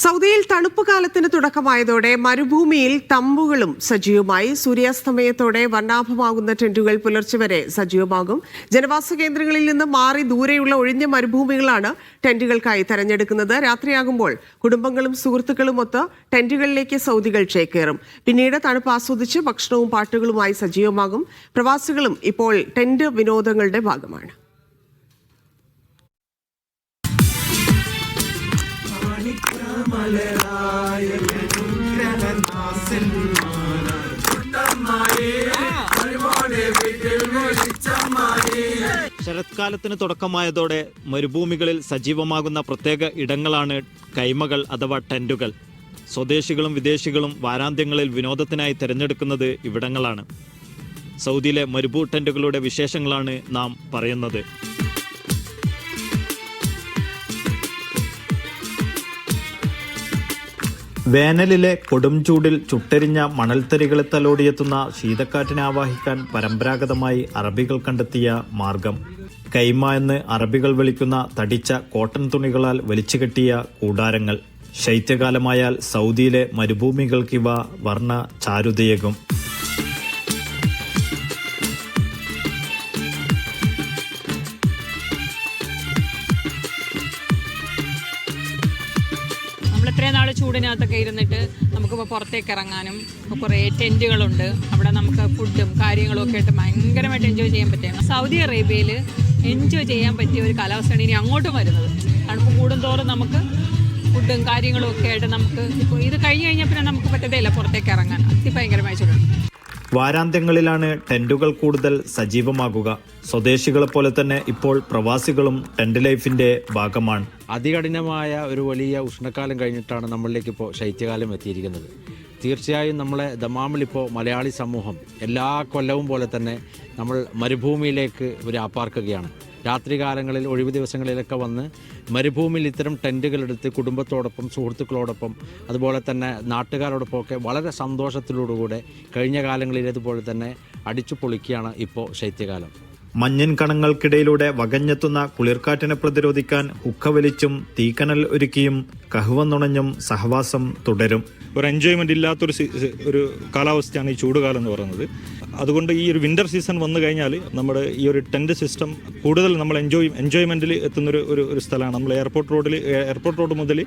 സൗദിയിൽ തണുപ്പ് കാലത്തിന് തുടക്കമായതോടെ മരുഭൂമിയിൽ തമ്പുകളും സജീവമായി. സൂര്യാസ്തമയത്തോടെ വർണ്ണാഭമാകുന്ന ടെന്റുകൾ പുലർച്ചെ വരെ സജീവമാകും. ജനവാസ കേന്ദ്രങ്ങളിൽ നിന്ന് മാറി ദൂരെയുള്ള ഒഴിഞ്ഞ മരുഭൂമികളാണ് ടെന്റുകൾക്കായി തെരഞ്ഞെടുക്കുന്നത്. രാത്രിയാകുമ്പോൾ കുടുംബങ്ങളും സുഹൃത്തുക്കളും ഒത്ത് ടെന്റുകളിലേക്ക് സൗദികൾ ചേക്കേറും. പിന്നീട് തണുപ്പ് ആസ്വദിച്ച് ഭക്ഷണവും പാട്ടുകളുമായി സജീവമാകും. പ്രവാസികളും ഇപ്പോൾ ടെന്റ് വിനോദങ്ങളുടെ ഭാഗമാണ്. ശരത്കാലത്തിന് തുടക്കമായതോടെ മരുഭൂമികളിൽ സജീവമാകുന്ന പ്രത്യേക ഇടങ്ങളാണ് കൈമകൾ അഥവാ ടെന്റുകൾ. സ്വദേശികളും വിദേശികളും വാരാന്ത്യങ്ങളിൽ വിനോദത്തിനായി തിരഞ്ഞെടുക്കുന്നത് ഇവിടങ്ങളാണ്. സൗദിയിലെ മരുഭൂ ടെന്റുകളുടെ വിശേഷങ്ങളാണ് നാം പറയുന്നത്. വേനലിലെ കൊടും ചൂടിൽ ചുട്ടെരിഞ്ഞ മണൽത്തരികളെ തലോടിയെത്തുന്ന ശീതക്കാറ്റിനെ ആവാഹിക്കാൻ പരമ്പരാഗതമായി അറബികൾ കണ്ടെത്തിയ മാർഗം കൈമ എന്ന് അറബികൾ വിളിക്കുന്ന തടിച്ച കോട്ടൺ തുണികളാൽ വലിച്ചുകെട്ടിയ കൂടാരങ്ങൾ. ശൈത്യകാലമായാൽ സൗദിയിലെ മരുഭൂമികൾക്കിവ വർണ്ണ ചാരുതയേകും. ഇത്രയും നാൾ ചൂടിനകത്തൊക്കെ ഇരുന്നിട്ട് നമുക്കിപ്പോൾ പുറത്തേക്ക് ഇറങ്ങാനും കുറേ ടെൻറ്റുകളുണ്ട്. അവിടെ നമുക്ക് ഫുഡും കാര്യങ്ങളും ഒക്കെ ആയിട്ട് ഭയങ്കരമായിട്ട് എൻജോയ് ചെയ്യാൻ പറ്റുകയാണ്. സൗദി അറേബ്യയിൽ എൻജോയ് ചെയ്യാൻ പറ്റിയ ഒരു കാലാവസ്ഥയാണ് ഇനി അങ്ങോട്ടും വരുന്നത്. തണുപ്പ് കൂടുന്തോറും നമുക്ക് ഫുഡും കാര്യങ്ങളും ഒക്കെ ആയിട്ട് നമുക്ക് ഇപ്പോൾ ഇത് കഴിഞ്ഞ് കഴിഞ്ഞാൽ പിന്നെ നമുക്ക് പറ്റതേയില്ല പുറത്തേക്ക് ഇറങ്ങാൻ. അതിഭയങ്കരമായ ചൂടാണ്. വാരാന്ത്യങ്ങളിലാണ് ടെന്റുകൾ കൂടുതൽ സജീവമാകുക. സ്വദേശികളെ പോലെ തന്നെ ഇപ്പോൾ പ്രവാസികളും ടെന്റ് ലൈഫിന്റെ ഭാഗമാണ്. അതികഠിനമായ ഒരു വലിയ ഉഷ്ണക്കാലം കഴിഞ്ഞിട്ടാണ് നമ്മളിലേക്ക് ഇപ്പോൾ ശൈത്യകാലം എത്തിയിരിക്കുന്നത്. തീർച്ചയായും നമ്മളെ ദമാമിൽ ഇപ്പോൾ മലയാളി സമൂഹം എല്ലാ കൊല്ലവും പോലെ തന്നെ നമ്മൾ മരുഭൂമിയിലേക്ക് വ്യാപാർക്കുകയാണ്. രാത്രികാലങ്ങളിൽ ഒഴിവ് ദിവസങ്ങളിലൊക്കെ വന്ന് മരുഭൂമിയിൽ ഇത്തരം ടെൻറ്റുകളെടുത്ത് കുടുംബത്തോടൊപ്പം സുഹൃത്തുക്കളോടൊപ്പം അതുപോലെ തന്നെ നാട്ടുകാരോടൊപ്പമൊക്കെ വളരെ സന്തോഷത്തിലൂടെ കഴിഞ്ഞ കാലങ്ങളിലേതുപോലെ തന്നെ അടിച്ചു പൊളിക്കുകയാണ് ഇപ്പോൾ ശൈത്യകാലം. മഞ്ഞിൻ കണങ്ങൾക്കിടയിലൂടെ വകഞ്ഞെത്തുന്ന കുളിർക്കാറ്റിനെ പ്രതിരോധിക്കാൻ ഹുക്ക വലിച്ചും തീക്കനൽ ഒരുക്കിയും കഹ്വ നുണഞ്ഞും സഹവാസം തുടരും. ഒരു എൻജോയ്മെന്റ് ഇല്ലാത്തൊരു കാലാവസ്ഥയാണ് ഈ ചൂടുകാലം എന്ന് പറയുന്നത്. അതുകൊണ്ട് ഈ ഒരു വിന്റർ സീസൺ വന്നു കഴിഞ്ഞാൽ നമ്മുടെ ഈ ഒരു ടെന്റ് സിസ്റ്റം കൂടുതൽ നമ്മൾ എൻജോയ്മെന്റിൽ എത്തുന്നൊരു ഒരു സ്ഥലമാണ്. നമ്മൾ എയർപോർട്ട് റോഡ് മുതൽ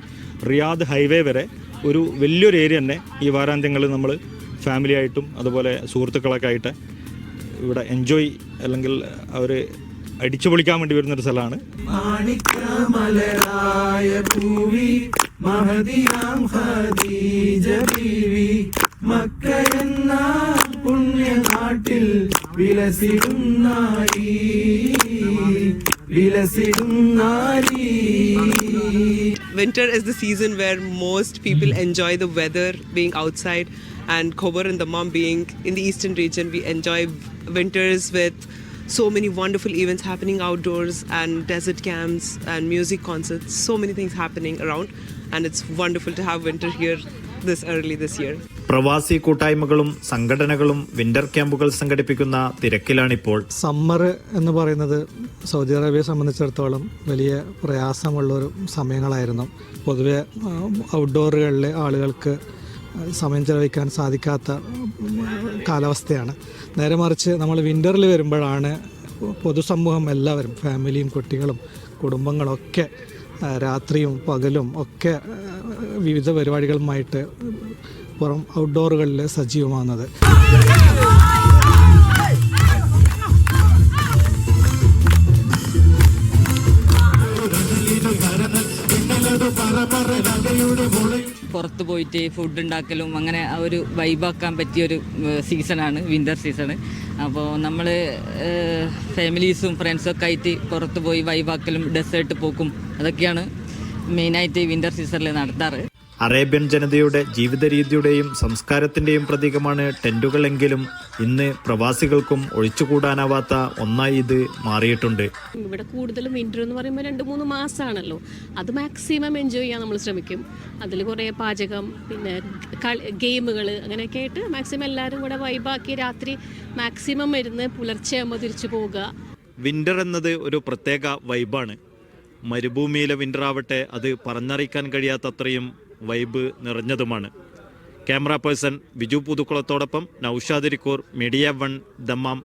റിയാദ് ഹൈവേ വരെ ഒരു വലിയൊരു ഏരിയ തന്നെ ഈ വാരാന്ത്യങ്ങളിൽ നമ്മൾ ഫാമിലി ആയിട്ടും അതുപോലെ സുഹൃത്തുക്കളൊക്കെ ആയിട്ട് ഇവിടെ എൻജോയ് അല്ലെങ്കിൽ അവർ അടിച്ചു പൊളിക്കാൻ വേണ്ടി വരുന്നൊരു സ്ഥലമാണ്. പുണ്യനാട്ടിൽ വിലസിടും നാരി. Winter is the season where most people enjoy the weather, being outside, and Khobar and Dammam being in the eastern region, we enjoy winters with so many wonderful events happening outdoors and desert camps and music concerts, so many things happening around, and it's wonderful to have winter here this early this year. പ്രവാസി കൂട്ടായ്മകളും സംഘടനകളും winter ക്യാമ്പുകൾ സംഘടിപ്പിക്കുന്ന തിരക്കിലാണിപ്പോൾ. Summer എന്ന് പറയുന്നത് Saudi അറേബ്യയെ സംബന്ധിച്ചിടത്തോളം വലിയ പ്രയാസമുള്ളൊരു സമയങ്ങളായിരുന്നു. പൊതുവെ ഔട്ട്ഡോറുകളിലെ ആളുകൾക്ക് സമയം ചെലവഴിക്കാൻ സാധിക്കാത്ത കാലാവസ്ഥയാണ്. നേരെ മറിച്ച് നമ്മൾ വിൻ്ററിൽ വരുമ്പോഴാണ് പൊതുസമൂഹം എല്ലാവരും ഫാമിലിയും കുട്ടികളും കുടുംബങ്ങളൊക്കെ രാത്രിയും പകലും ഒക്കെ വിവിധ പരിപാടികളുമായിട്ട് പുറം ഔട്ട്ഡോറുകളിൽ സജീവമാകുന്നത്. പുറത്ത് പോയിട്ട് ഫുഡ് ഉണ്ടാക്കലും അങ്ങനെ ഒരു വൈബാക്കാൻ പറ്റിയൊരു സീസണാണ് വിൻ്റർ സീസണ്. അപ്പോൾ നമ്മൾ ഫാമിലീസും ഫ്രണ്ട്സൊക്കെ ആയിട്ട് പുറത്ത് പോയി വൈബാക്കലും ഡെസേർട്ട് പോക്കും അതൊക്കെയാണ് മെയിനായിട്ട് വിൻ്റർ സീസണിൽ നടത്താറ്. അറേബ്യൻ ജനതയുടെ ജീവിത രീതിയുടെയും സംസ്കാരത്തിന്റെയും പ്രതീകമാണ് ടെന്റുകളെങ്കിലും ഇന്ന് പ്രവാസികൾക്കും ഒഴിച്ചുകൂടാനാവാത്ത ഒന്നായി ഇത് മാറിയിട്ടുണ്ട്. ഇവിടെ കൂടുതലും വിന്റർ എന്ന് പറയുമ്പോൾ 2-3 മാസമാണല്ലോ. അത് മാക്സിമം എൻജോയ് ചെയ്യാൻ നമ്മൾ ശ്രമിക്കും. അതിൽ കുറേ പാചകം, പിന്നെ ഗെയിമുകൾ അങ്ങനെയൊക്കെ ആയിട്ട് മാക്സിമം എല്ലാവരും കൂടെ വൈബാക്കി രാത്രി മാക്സിമം ഇരുന്ന് പുലർച്ചെ ആകുമ്പോൾ തിരിച്ചു പോവുക. വിന്റർ എന്നത് ഒരു പ്രത്യേക വൈബാണ്. മരുഭൂമിയിലെ വിൻ്റർ ആവട്ടെ അത് പറഞ്ഞറിയിക്കാൻ കഴിയാത്തത്രയും വൈബ് നിറഞ്ഞതുമാണ്. ക്യാമറ പേഴ്സൺ ബിജു പുതുക്കുളത്തോടൊപ്പം നൌഷാദ് ഇരിക്കൂർ, മീഡിയ 1, ദമ്മാം.